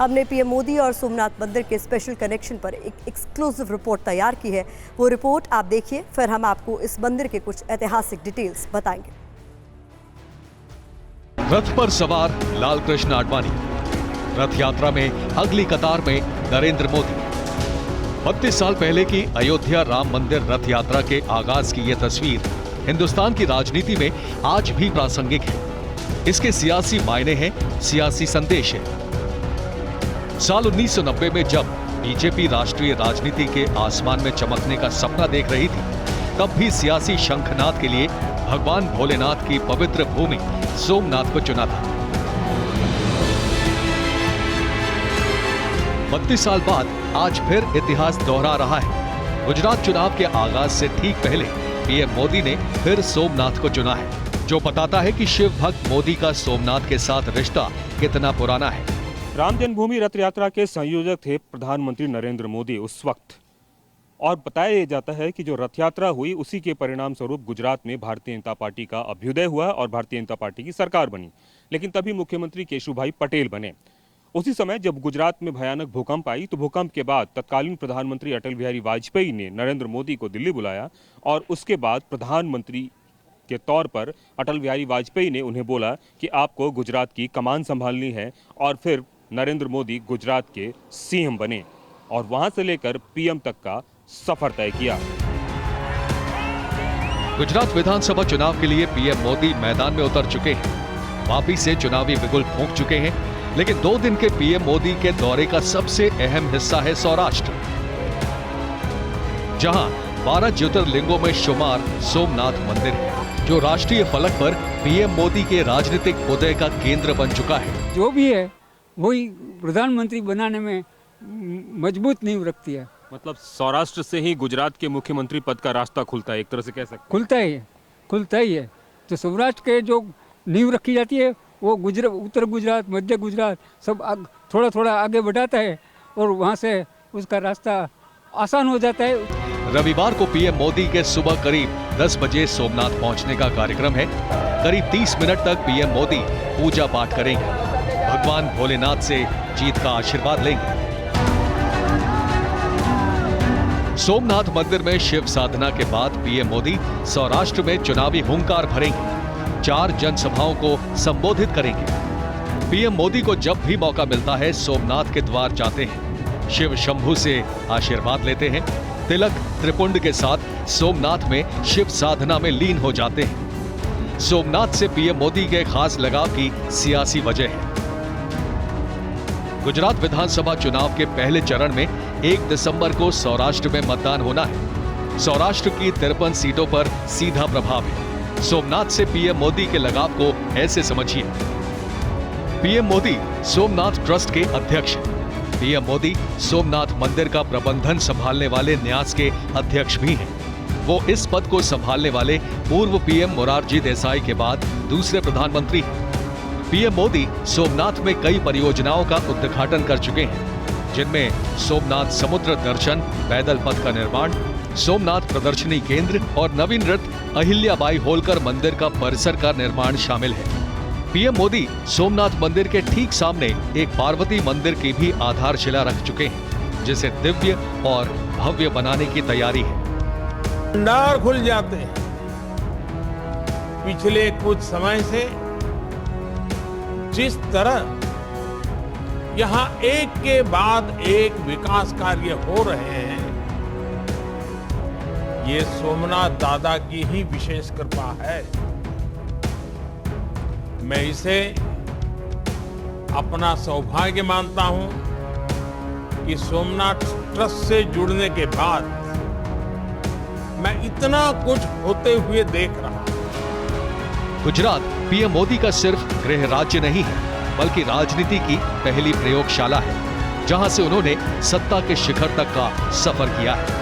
हमने पीएम मोदी और सोमनाथ मंदिर के स्पेशल कनेक्शन पर एक एक्सक्लूसिव रिपोर्ट तैयार की है। वो रिपोर्ट आप देखिए, फिर हम आपको इस मंदिर के कुछ ऐतिहासिक डिटेल्स बताएंगे। रथ पर सवार लालकृष्ण आडवाणी, रथ यात्रा में अगली कतार में नरेंद्र मोदी। 32 साल पहले की अयोध्या राम मंदिर रथ यात्रा के आगाज की यह तस्वीर हिंदुस्तान की राजनीति में आज भी प्रासंगिक है। इसके सियासी मायने हैं, सियासी संदेश है। साल 1990 में जब बीजेपी राष्ट्रीय राजनीति के आसमान में चमकने का सपना देख रही थी, तब भी सियासी शंखनाद के लिए भगवान भोलेनाथ की पवित्र भूमि सोमनाथ को चुना था। 32 साल बाद आज फिर इतिहास दोहरा रहा है। गुजरात चुनाव के आगाज से ठीक पहले पीएम मोदी ने फिर सोमनाथ को चुना है, जो बताता है कि शिव भक्त मोदी का सोमनाथ के साथ रिश्ता कितना पुराना है। राम जन्मभूमि रथ यात्रा के संयोजक थे प्रधानमंत्री नरेंद्र मोदी उस वक्त, और बताया जाता है कि जो रथ यात्रा हुई उसी के परिणाम स्वरूप गुजरात में भारतीय जनता पार्टी का अभ्युदय हुआ और भारतीय जनता पार्टी की सरकार बनी। लेकिन तभी मुख्यमंत्री केशुभाई पटेल बने। उसी समय जब गुजरात में भयानक भूकंप आई, तो भूकंप के बाद तत्कालीन प्रधानमंत्री अटल बिहारी वाजपेयी ने नरेंद्र मोदी को दिल्ली बुलाया और उसके बाद प्रधानमंत्री के तौर पर अटल बिहारी वाजपेयी ने उन्हें बोला कि आपको गुजरात की कमान संभालनी है, और फिर नरेंद्र मोदी गुजरात के सीएम बने और वहां से लेकर पीएम तक का सफर तय किया। गुजरात विधानसभा चुनाव के लिए पीएम मोदी मैदान में उतर चुके हैं। वापी से चुनावी बिगुल फूंक चुके हैं। लेकिन 2 दिन के पीएम मोदी के दौरे का सबसे अहम हिस्सा है सौराष्ट्र, जहां 12 ज्योतिर्लिंगों में शुमार सोमनाथ मंदिर है, जो राष्ट्रीय फलक पर पीएम मोदी के राजनीतिक उदय का केंद्र बन चुका है। जो भी है वही प्रधानमंत्री बनाने में मजबूत नींव रखती है। मतलब सौराष्ट्र से ही गुजरात के मुख्यमंत्री पद का रास्ता खुलता है, एक तरह से कह सकते हैं। खुलता ही है। तो सौराष्ट्र के जो नींव रखी जाती है वो उत्तर गुजरात, मध्य गुजरात सब थोड़ा थोड़ा आगे बढ़ाता है और वहाँ से उसका रास्ता आसान हो जाता है। रविवार को पीएम मोदी के सुबह करीब 10 बजे सोमनाथ पहुंचने का कार्यक्रम है। करीब 30 मिनट तक पीएम मोदी पूजा पाठ करेंगे, भगवान भोलेनाथ से जीत का आशीर्वाद लेंगे। सोमनाथ मंदिर में शिव साधना के बाद पीएम मोदी सौराष्ट्र में चुनावी हुंकार भरेंगे, 4 जनसभाओं को संबोधित करेंगे। पीएम मोदी को जब भी मौका मिलता है सोमनाथ के द्वार जाते हैं, शिव शंभू से आशीर्वाद लेते हैं, तिलक त्रिपुंड के साथ सोमनाथ में शिव साधना में लीन हो जाते हैं। सोमनाथ से पीएम मोदी के खास लगाव की सियासी वजह है। गुजरात विधानसभा चुनाव के पहले चरण में 1 दिसंबर को सौराष्ट्र में मतदान होना है। सौराष्ट्र की 53 सीटों पर सीधा प्रभाव है। सोमनाथ से पीएम मोदी के लगाव को ऐसे समझिए। पीएम मोदी सोमनाथ ट्रस्ट के अध्यक्ष हैं। पीएम मोदी सोमनाथ मंदिर का प्रबंधन संभालने वाले न्यास के अध्यक्ष भी हैं। वो इस पद को संभालने वाले पूर्व पीएम मोरारजी देसाई के बाद दूसरे प्रधानमंत्री हैं। पीएम मोदी सोमनाथ में कई परियोजनाओं का उद्घाटन कर चुके हैं, जिनमें सोमनाथ समुद्र दर्शन पैदल पथ का निर्माण, सोमनाथ प्रदर्शनी केंद्र और नवीनृत अहिल्याबाई होलकर मंदिर का परिसर का निर्माण शामिल है। पीएम मोदी सोमनाथ मंदिर के ठीक सामने एक पार्वती मंदिर की भी आधारशिला रख चुके हैं, जिसे दिव्य और भव्य बनाने की तैयारी है। भंडार खुल जाते हैं। पिछले कुछ समय से जिस तरह यहां एक के बाद एक विकास कार्य हो रहे हैं, ये सोमनाथ दादा की ही विशेष कृपा है। मैं इसे अपना सौभाग्य मानता हूं कि सोमनाथ ट्रस्ट से जुड़ने के बाद मैं इतना कुछ होते हुए देख रहा हूं। गुजरात पीएम मोदी का सिर्फ गृह राज्य नहीं है, बल्कि राजनीति की पहली प्रयोगशाला है, जहां से उन्होंने सत्ता के शिखर तक का सफर किया है।